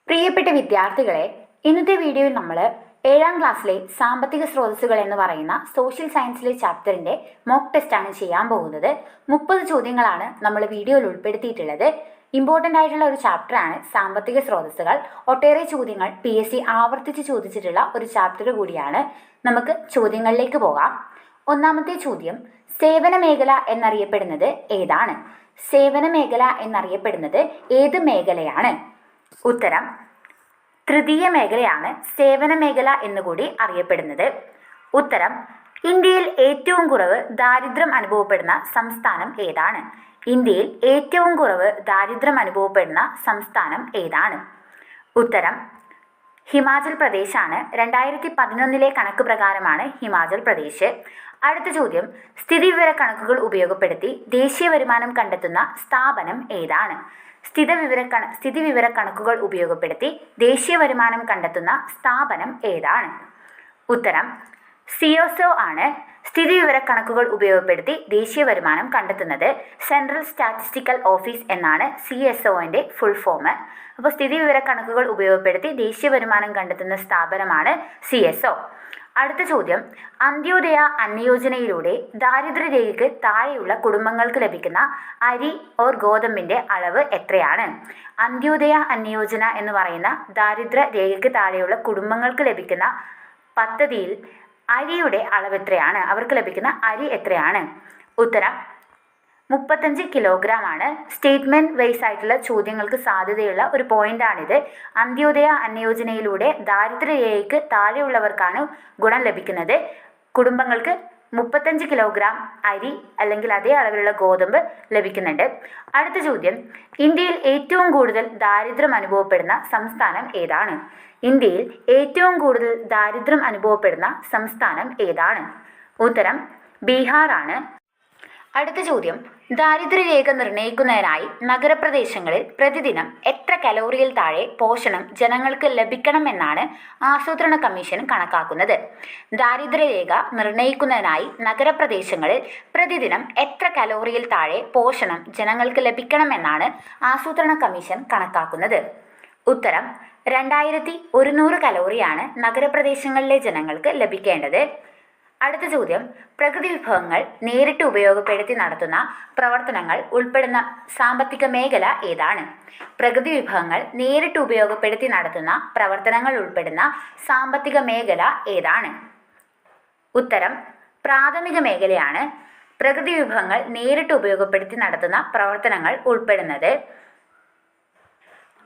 പ്രിയപ്പെട്ട വിദ്യാർത്ഥികളെ, ഇന്നത്തെ വീഡിയോയിൽ നമ്മൾ 7ാം ക്ലാസ്സിലെ സാമ്പത്തിക സ്രോതസ്സുകൾ എന്ന് പറയുന്ന സോഷ്യൽ സയൻസിലെ ചാപ്റ്ററിൻ്റെ മോക്ക് ടെസ്റ്റാണ് ചെയ്യാൻ പോകുന്നത്. 30 ചോദ്യങ്ങളാണ് നമ്മൾ വീഡിയോയിൽ ഉൾപ്പെടുത്തിയിട്ടുള്ളത്. ഇമ്പോർട്ടൻ്റ് ആയിട്ടുള്ള ഒരു ചാപ്റ്ററാണ് സാമ്പത്തിക സ്രോതസ്സുകൾ. ഒട്ടേറെ ചോദ്യങ്ങൾ PSC ആവർത്തിച്ച് ചോദിച്ചിട്ടുള്ള ഒരു ചാപ്റ്റർ കൂടിയാണ്. നമുക്ക് ചോദ്യങ്ങളിലേക്ക് പോകാം. ഒന്നാമത്തെ ചോദ്യം, സേവന മേഖല എന്നറിയപ്പെടുന്നത് ഏതാണ്? സേവന മേഖല എന്നറിയപ്പെടുന്നത് ഏത് മേഖലയാണ്? ഉത്തരം തൃതീയ മേഖലയാണ് സേവന മേഖല എന്നുകൂടി അറിയപ്പെടുന്നത്. ഉത്തരം ഇന്ത്യയിൽ ഏറ്റവും കുറവ് ദാരിദ്ര്യം അനുഭവപ്പെടുന്ന സംസ്ഥാനം ഏതാണ്? ഇന്ത്യയിൽ ഏറ്റവും കുറവ് ദാരിദ്ര്യം അനുഭവപ്പെടുന്ന സംസ്ഥാനം ഏതാണ്? ഉത്തരം ഹിമാചൽ പ്രദേശാണ്. 2011 കണക്ക് പ്രകാരമാണ് ഹിമാചൽ പ്രദേശ്. അടുത്ത ചോദ്യം, സ്ഥിതിവിവര കണക്കുകൾ ഉപയോഗപ്പെടുത്തി ദേശീയ വരുമാനം കണ്ടെത്തുന്ന സ്ഥാപനം ഏതാണ്? സ്ഥിതിവിവര കണക്കുകൾ ഉപയോഗപ്പെടുത്തി ദേശീയ വരുമാനം കണ്ടെത്തുന്ന സ്ഥാപനം ഏതാണ്? ഉത്തരം CSO ആണ്. സ്ഥിതിവിവര കണക്കുകൾ ഉപയോഗപ്പെടുത്തി ദേശീയ വരുമാനം കണ്ടെത്തുന്നത് സെൻട്രൽ സ്റ്റാറ്റിസ്റ്റിക്കൽ ഓഫീസ് എന്നാണ് CSOൻ്റെ ഫുൾ ഫോം. അപ്പോൾ സ്ഥിതിവിവര കണക്കുകൾ ഉപയോഗപ്പെടുത്തി ദേശീയ വരുമാനം കണ്ടെത്തുന്ന സ്ഥാപനമാണ് CSO. അടുത്ത ചോദ്യം, അന്ത്യോദയ അന്നയോജനയിലൂടെ ദാരിദ്ര്യരേഖയ്ക്ക് താഴെയുള്ള കുടുംബങ്ങൾക്ക് ലഭിക്കുന്ന അരി ഓർ ഗോതമ്പിൻ്റെ അളവ് എത്രയാണ്? അന്ത്യോദയ അന്നയോജന എന്ന് പറയുന്ന ദാരിദ്ര്യരേഖയ്ക്ക് താഴെയുള്ള കുടുംബങ്ങൾക്ക് ലഭിക്കുന്ന പദ്ധതിയിൽ അരിയുടെ അളവ് എത്രയാണ്? അവർക്ക് ലഭിക്കുന്ന അരി എത്രയാണ്? ഉത്തരം 35 കിലോഗ്രാം ആണ്. സ്റ്റേറ്റ്മെൻറ്റ് വൈസ് ആയിട്ടുള്ള ചോദ്യങ്ങൾക്ക് സാധ്യതയുള്ള ഒരു പോയിന്റാണിത്. അന്ത്യോദയ അന്നയോജനയിലൂടെ ദാരിദ്ര്യരേഖയ്ക്ക് താഴെയുള്ളവർക്കാണ് ഗുണം ലഭിക്കുന്നത്. കുടുംബങ്ങൾക്ക് 35 കിലോഗ്രാം അരി അല്ലെങ്കിൽ അതേ അളവിലുള്ള ഗോതമ്പ് ലഭിക്കുന്നുണ്ട്. അടുത്ത ചോദ്യം, ഇന്ത്യയിൽ ഏറ്റവും കൂടുതൽ ദാരിദ്ര്യം അനുഭവപ്പെടുന്ന സംസ്ഥാനം ഏതാണ്? ഇന്ത്യയിൽ ഏറ്റവും കൂടുതൽ ദാരിദ്ര്യം അനുഭവപ്പെടുന്ന സംസ്ഥാനം ഏതാണ്? ഉത്തരം ബീഹാർ ആണ്. അടുത്ത ചോദ്യം, ദാരിദ്ര്യരേഖ നിർണ്ണയിക്കുന്നതിനായി നഗരപ്രദേശങ്ങളിൽ പ്രതിദിനം എത്ര കലോറിയിൽ താഴെ പോഷണം ജനങ്ങൾക്ക് ലഭിക്കണമെന്നാണ് ആസൂത്രണ കമ്മീഷൻ കണക്കാക്കുന്നത്? ദാരിദ്ര്യരേഖ നിർണ്ണയിക്കുന്നതിനായി നഗരപ്രദേശങ്ങളിൽ പ്രതിദിനം എത്ര കലോറിയിൽ താഴെ പോഷണം ജനങ്ങൾക്ക് ലഭിക്കണമെന്നാണ് ആസൂത്രണ കമ്മീഷൻ കണക്കാക്കുന്നത്? ഉത്തരം 2100 കലോറിയാണ് നഗരപ്രദേശങ്ങളിലെ ജനങ്ങൾക്ക് ലഭിക്കേണ്ടത്. അടുത്ത ചോദ്യം, പ്രകൃതി വിഭവങ്ങൾ നേരിട്ട് ഉപയോഗപ്പെടുത്തി നടത്തുന്ന പ്രവർത്തനങ്ങൾ ഉൾപ്പെടുന്ന സാമ്പത്തിക മേഖല ഏതാണ്? പ്രകൃതി വിഭവങ്ങൾ നേരിട്ട് ഉപയോഗപ്പെടുത്തി നടത്തുന്ന പ്രവർത്തനങ്ങൾ ഉൾപ്പെടുന്ന സാമ്പത്തിക മേഖല ഏതാണ്? ഉത്തരം പ്രാഥമിക മേഖലയാണ്. പ്രകൃതി വിഭവങ്ങൾ നേരിട്ട് ഉപയോഗപ്പെടുത്തി നടത്തുന്ന പ്രവർത്തനങ്ങൾ ഉൾപ്പെടുന്നത്.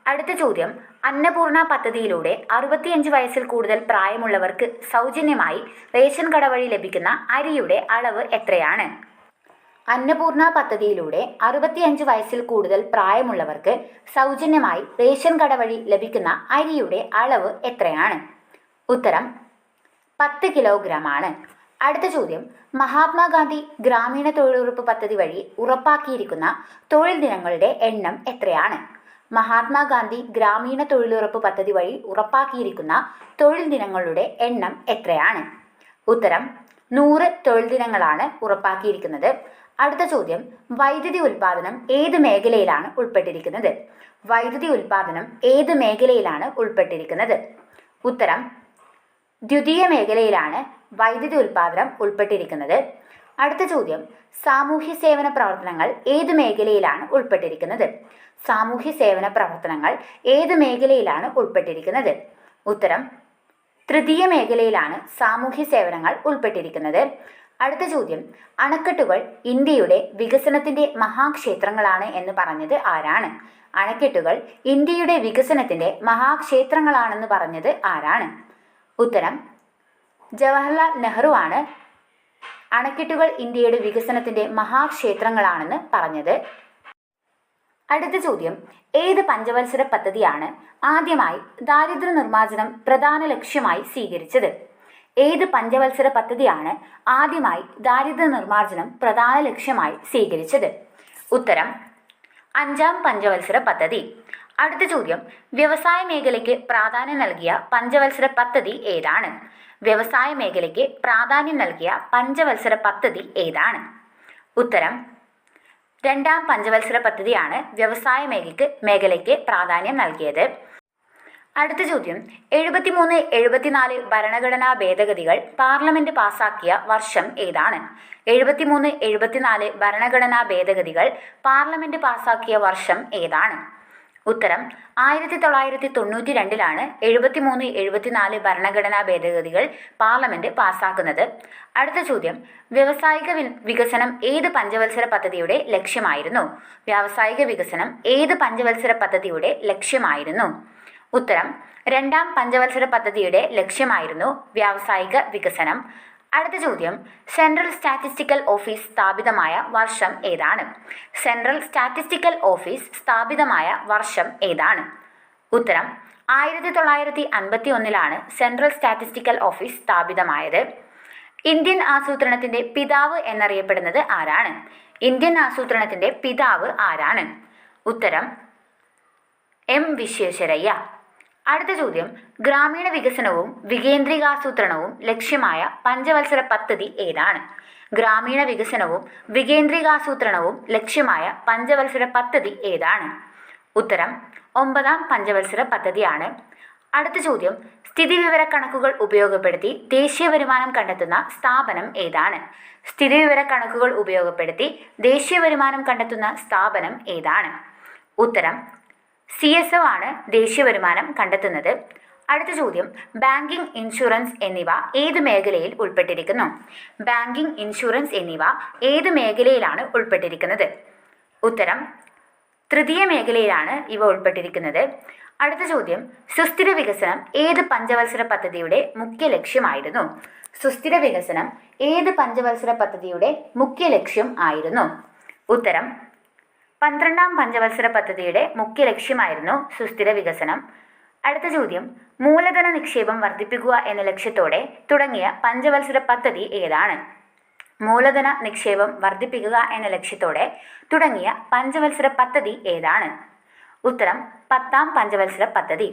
അടുത്ത ചോദ്യം, അന്നപൂർണ പദ്ധതിയിലൂടെ 65 വയസ്സിൽ കൂടുതൽ പ്രായമുള്ളവർക്ക് സൗജന്യമായി റേഷൻ കട വഴി ലഭിക്കുന്ന അരിയുടെ അളവ് എത്രയാണ്? അന്നപൂർണ പദ്ധതിയിലൂടെ 65 വയസ്സിൽ കൂടുതൽ പ്രായമുള്ളവർക്ക് സൗജന്യമായി റേഷൻ കട വഴി ലഭിക്കുന്ന അരിയുടെ അളവ് എത്രയാണ്? ഉത്തരം 10 കിലോഗ്രാം ആണ്. അടുത്ത ചോദ്യം, മഹാത്മാഗാന്ധി ഗ്രാമീണ തൊഴിലുറപ്പ് പദ്ധതി വഴി ഉറപ്പാക്കിയിരിക്കുന്ന തൊഴിൽ ദിനങ്ങളുടെ എണ്ണം എത്രയാണ്? മഹാത്മാഗാന്ധി ഗ്രാമീണ തൊഴിലുറപ്പ് പദ്ധതി വഴി ഉറപ്പാക്കിയിരിക്കുന്ന തൊഴിൽ ദിനങ്ങളുടെ എണ്ണം എത്രയാണ്? ഉത്തരം 100 തൊഴിൽ ദിനങ്ങളാണ് ഉറപ്പാക്കിയിരിക്കുന്നത്. അടുത്ത ചോദ്യം, വൈദ്യുതി ഉൽപ്പാദനം ഏത് മേഖലയിലാണ് ഉൾപ്പെട്ടിരിക്കുന്നത്? വൈദ്യുതി ഉൽപ്പാദനം ഏത് മേഖലയിലാണ് ഉൾപ്പെട്ടിരിക്കുന്നത്? ഉത്തരം ദ്വിതീയ മേഖലയിലാണ് വൈദ്യുതി ഉൽപ്പാദനം ഉൾപ്പെട്ടിരിക്കുന്നത്. അടുത്ത ചോദ്യം, സാമൂഹ്യ സേവന പ്രവർത്തനങ്ങൾ ഏത് മേഖലയിലാണ് ഉൾപ്പെട്ടിരിക്കുന്നത്? സാമൂഹ്യ സേവന പ്രവർത്തനങ്ങൾ ഏത് മേഖലയിലാണ് ഉൾപ്പെട്ടിരിക്കുന്നത്? ഉത്തരം തൃതീയ മേഖലയിലാണ് സാമൂഹ്യ സേവനങ്ങൾ ഉൾപ്പെട്ടിരിക്കുന്നത്. അടുത്ത ചോദ്യം, അണക്കെട്ടുകൾ ഇന്ത്യയുടെ വികസനത്തിൻ്റെ മഹാക്ഷേത്രങ്ങളാണ് എന്ന് പറഞ്ഞത് ആരാണ്? അണക്കെട്ടുകൾ ഇന്ത്യയുടെ വികസനത്തിൻ്റെ മഹാക്ഷേത്രങ്ങളാണെന്ന് പറഞ്ഞത് ആരാണ്? ഉത്തരം ജവഹർലാൽ നെഹ്റു ആണ് അണക്കെട്ടുകൾ ഇന്ത്യയുടെ വികസനത്തിൻ്റെ മഹാക്ഷേത്രങ്ങളാണെന്ന് പറഞ്ഞത്. അടുത്ത ചോദ്യം, ഏത് പഞ്ചവത്സര പദ്ധതിയാണ് ആദ്യമായി ദാരിദ്ര്യ നിർമ്മാർജ്ജനം പ്രധാന ലക്ഷ്യമായി സ്വീകരിച്ചത്? ഏത് പഞ്ചവത്സര പദ്ധതിയാണ് ആദ്യമായി ദാരിദ്ര്യ നിർമ്മാർജ്ജനം പ്രധാന ലക്ഷ്യമായി സ്വീകരിച്ചത്? ഉത്തരം 5ാം പഞ്ചവത്സര പദ്ധതി. അടുത്ത ചോദ്യം, വ്യവസായ മേഖലയ്ക്ക് പ്രാധാന്യം നൽകിയ പഞ്ചവത്സര പദ്ധതി ഏതാണ്? വ്യവസായ മേഖലയ്ക്ക് പ്രാധാന്യം നൽകിയ പഞ്ചവത്സര പദ്ധതി ഏതാണ്? ഉത്തരം 2ാം പഞ്ചവത്സര പദ്ധതിയാണ് വ്യവസായ മേഖലയ്ക്ക് പ്രാധാന്യം നൽകിയത്. അടുത്ത ചോദ്യം 73-74 ഭരണഘടനാ ഭേദഗതികൾ പാർലമെന്റ് പാസാക്കിയ വർഷം ഏതാണ്? 73-74 ഭരണഘടനാ ഭേദഗതികൾ പാർലമെന്റ് പാസാക്കിയ വർഷം ഏതാണ്? ഉത്തരം 1992-ലാണ് 73-74 ഭരണഘടനാ ഭേദഗതികൾ പാർലമെന്റ് പാസാക്കുന്നത്. അടുത്ത ചോദ്യം വ്യാവസായിക വികസനം ഏത് പഞ്ചവത്സര പദ്ധതിയുടെ ലക്ഷ്യമായിരുന്നു? വ്യാവസായിക വികസനം ഏത് പഞ്ചവത്സര പദ്ധതിയുടെ ലക്ഷ്യമായിരുന്നു? ഉത്തരം 2ാം പഞ്ചവത്സര പദ്ധതിയുടെ ലക്ഷ്യമായിരുന്നു വ്യാവസായിക വികസനം. അടുത്ത ചോദ്യം സെൻട്രൽ സ്റ്റാറ്റിസ്റ്റിക്കൽ ഓഫീസ് സ്ഥാപിതമായ വർഷം ഏതാണ്? സെൻട്രൽ സ്റ്റാറ്റിസ്റ്റിക്കൽ ഓഫീസ് സ്ഥാപിതമായ വർഷം ഏതാണ്? ഉത്തരം 1951-ലാണ് സെൻട്രൽ സ്റ്റാറ്റിസ്റ്റിക്കൽ ഓഫീസ് സ്ഥാപിതമായത്. ഇന്ത്യൻ ആസൂത്രണത്തിന്റെ പിതാവ് എന്നറിയപ്പെടുന്നത് ആരാണ്? ഇന്ത്യൻ ആസൂത്രണത്തിന്റെ പിതാവ് ആരാണ്? ഉത്തരം എം വിശ്വേശ്വരയ്യ. അടുത്ത ചോദ്യം ഗ്രാമീണ വികസനവും വികേന്ദ്രീകാസൂത്രണവും ലക്ഷ്യമായ പഞ്ചവത്സര പദ്ധതി ഏതാണ്? ഗ്രാമീണ വികസനവും വികേന്ദ്രീകാസൂത്രണവും ലക്ഷ്യമായ പഞ്ചവത്സര പദ്ധതി ഏതാണ്? ഉത്തരം 9ാം പഞ്ചവത്സര പദ്ധതിയാണ്. അടുത്ത ചോദ്യം സ്ഥിതിവിവരക്കണക്കുകൾ ഉപയോഗപ്പെടുത്തി ദേശീയ വരുമാനം കണ്ടെത്തുന്ന സ്ഥാപനം ഏതാണ്? സ്ഥിതിവിവരക്കണക്കുകൾ ഉപയോഗപ്പെടുത്തി ദേശീയ വരുമാനം കണ്ടെത്തുന്ന സ്ഥാപനം ഏതാണ്? ഉത്തരം CSO ആണ് ദേശീയ വരുമാനം കണ്ടെത്തുന്നത്. അടുത്ത ചോദ്യം ബാങ്കിംഗ്, ഇൻഷുറൻസ് എന്നിവ ഏത് മേഖലയിൽ ഉൾപ്പെട്ടിരിക്കുന്നു? ബാങ്കിംഗ്, ഇൻഷുറൻസ് എന്നിവ ഏത് മേഖലയിലാണ് ഉൾപ്പെട്ടിരിക്കുന്നത്? ഉത്തരം തൃതീയ മേഖലയിലാണ് ഇവ ഉൾപ്പെട്ടിരിക്കുന്നത്. അടുത്ത ചോദ്യം സുസ്ഥിര വികസനം ഏത് പഞ്ചവത്സര പദ്ധതിയുടെ മുഖ്യ ലക്ഷ്യമായിരുന്നു? സുസ്ഥിര വികസനം ഏത് പഞ്ചവത്സര പദ്ധതിയുടെ മുഖ്യ ലക്ഷ്യം ആയിരുന്നു? ഉത്തരം 12ാം പഞ്ചവത്സര പദ്ധതിയുടെ മുഖ്യ ലക്ഷ്യമായിരുന്നു സുസ്ഥിര വികസനം. അടുത്ത ചോദ്യം മൂലധന നിക്ഷേപം വർദ്ധിപ്പിക്കുക എന്ന ലക്ഷ്യത്തോടെ തുടങ്ങിയ പഞ്ചവത്സര പദ്ധതി ഏതാണ്? മൂലധന നിക്ഷേപം വർദ്ധിപ്പിക്കുക എന്ന ലക്ഷ്യത്തോടെ തുടങ്ങിയ പഞ്ചവത്സര പദ്ധതി ഏതാണ്? ഉത്തരം 10ാം പഞ്ചവത്സര പദ്ധതി.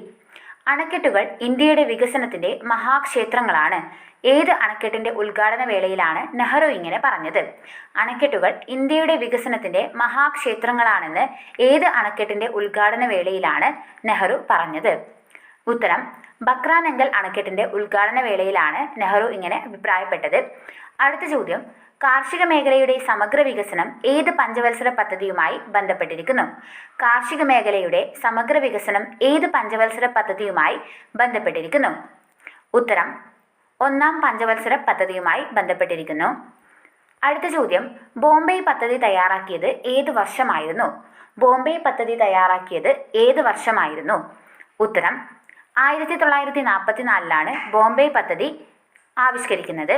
അണക്കെട്ടുകൾ ഇന്ത്യയുടെ വികസനത്തിന്റെ മഹാക്ഷേത്രങ്ങളാണ്. ഏത് അണക്കെട്ടിന്റെ ഉദ്ഘാടന വേളയിലാണ് നെഹ്റു ഇങ്ങനെ പറഞ്ഞത്? അണക്കെട്ടുകൾ ഇന്ത്യയുടെ വികസനത്തിന്റെ മഹാക്ഷേത്രങ്ങളാണെന്ന് ഏത് അണക്കെട്ടിന്റെ ഉദ്ഘാടന വേളയിലാണ് നെഹ്റു പറഞ്ഞത്? ഉത്തരം ബക്രാനങ്കൽ അണക്കെട്ടിന്റെ ഉദ്ഘാടന വേളയിലാണ് നെഹ്റു ഇങ്ങനെ അഭിപ്രായപ്പെട്ടത്. അടുത്ത ചോദ്യം കാർഷിക മേഖലയുടെ സമഗ്ര വികസനം ഏത് പഞ്ചവത്സര പദ്ധതിയുമായി ബന്ധപ്പെട്ടിരിക്കുന്നു? കാർഷിക മേഖലയുടെ സമഗ്ര വികസനം ഏത് പഞ്ചവത്സര പദ്ധതിയുമായി ബന്ധപ്പെട്ടിരിക്കുന്നു? ഉത്തരം 1ാം പഞ്ചവത്സര പദ്ധതിയുമായി ബന്ധപ്പെട്ടിരിക്കുന്നു. അടുത്ത ചോദ്യം ബോംബെ പദ്ധതി തയ്യാറാക്കിയത് ഏത് വർഷമായിരുന്നു? ബോംബെ പദ്ധതി തയ്യാറാക്കിയത് ഏത് വർഷമായിരുന്നു? ഉത്തരം 1944-ലാണ് ബോംബെ പദ്ധതി ആവിഷ്കരിക്കുന്നത്.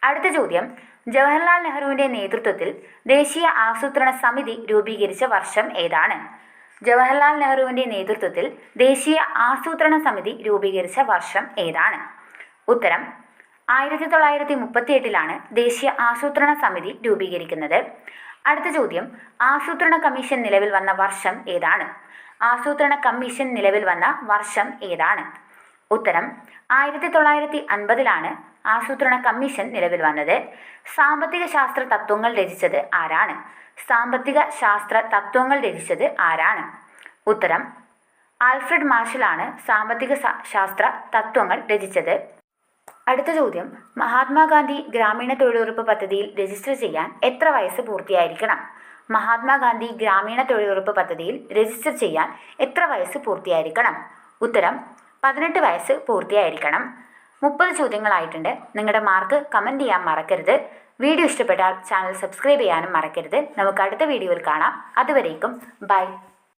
അടുത്ത ചോദ്യം ജവഹർലാൽ നെഹ്റുവിന്റെ നേതൃത്വത്തിൽ ദേശീയ ആസൂത്രണ സമിതി രൂപീകരിച്ച വർഷം ഏതാണ്? ജവഹർലാൽ നെഹ്റുവിന്റെ നേതൃത്വത്തിൽ ദേശീയ ആസൂത്രണ സമിതി രൂപീകരിച്ച വർഷം ഏതാണ്? ഉത്തരം 1938-ലാണ് ദേശീയ ആസൂത്രണ സമിതി രൂപീകരിക്കുന്നത്. അടുത്ത ചോദ്യം ആസൂത്രണ കമ്മീഷൻ നിലവിൽ വന്ന വർഷം ഏതാണ്? ആസൂത്രണ കമ്മീഷൻ നിലവിൽ വന്ന വർഷം ഏതാണ്? ഉത്തരം 1950-ലാണ് ആസൂത്രണ കമ്മീഷൻ നിലവിൽ വന്നത്. സാമ്പത്തിക ശാസ്ത്ര തത്വങ്ങൾ രചിച്ചത് ആരാണ്? സാമ്പത്തിക ശാസ്ത്ര തത്വങ്ങൾ രചിച്ചത് ആരാണ്? ഉത്തരം ആൽഫ്രഡ് മാർഷലാണ് സാമ്പത്തിക ശാസ്ത്ര തത്വങ്ങൾ രചിച്ചത്. അടുത്ത ചോദ്യം മഹാത്മാഗാന്ധി ഗ്രാമീണ തൊഴിലുറപ്പ് പദ്ധതിയിൽ രജിസ്റ്റർ ചെയ്യാൻ എത്ര വയസ്സ് പൂർത്തിയായിരിക്കണം? മഹാത്മാഗാന്ധി ഗ്രാമീണ തൊഴിലുറപ്പ് പദ്ധതിയിൽ രജിസ്റ്റർ ചെയ്യാൻ എത്ര വയസ്സ് പൂർത്തിയായിരിക്കണം? ഉത്തരം 18 വയസ്സ് പൂർത്തിയായിരിക്കണം. 30 ചോദ്യങ്ങളായിട്ടുണ്ട്. നിങ്ങളുടെ മാർക്ക് കമൻറ്റ് ചെയ്യാൻ മറക്കരുത്. വീഡിയോ ഇഷ്ടപ്പെട്ടാൽ ചാനൽ സബ്സ്ക്രൈബ് ചെയ്യാനും മറക്കരുത്. നമുക്ക് അടുത്ത വീഡിയോയിൽ കാണാം. അതുവരേക്കും ബൈ.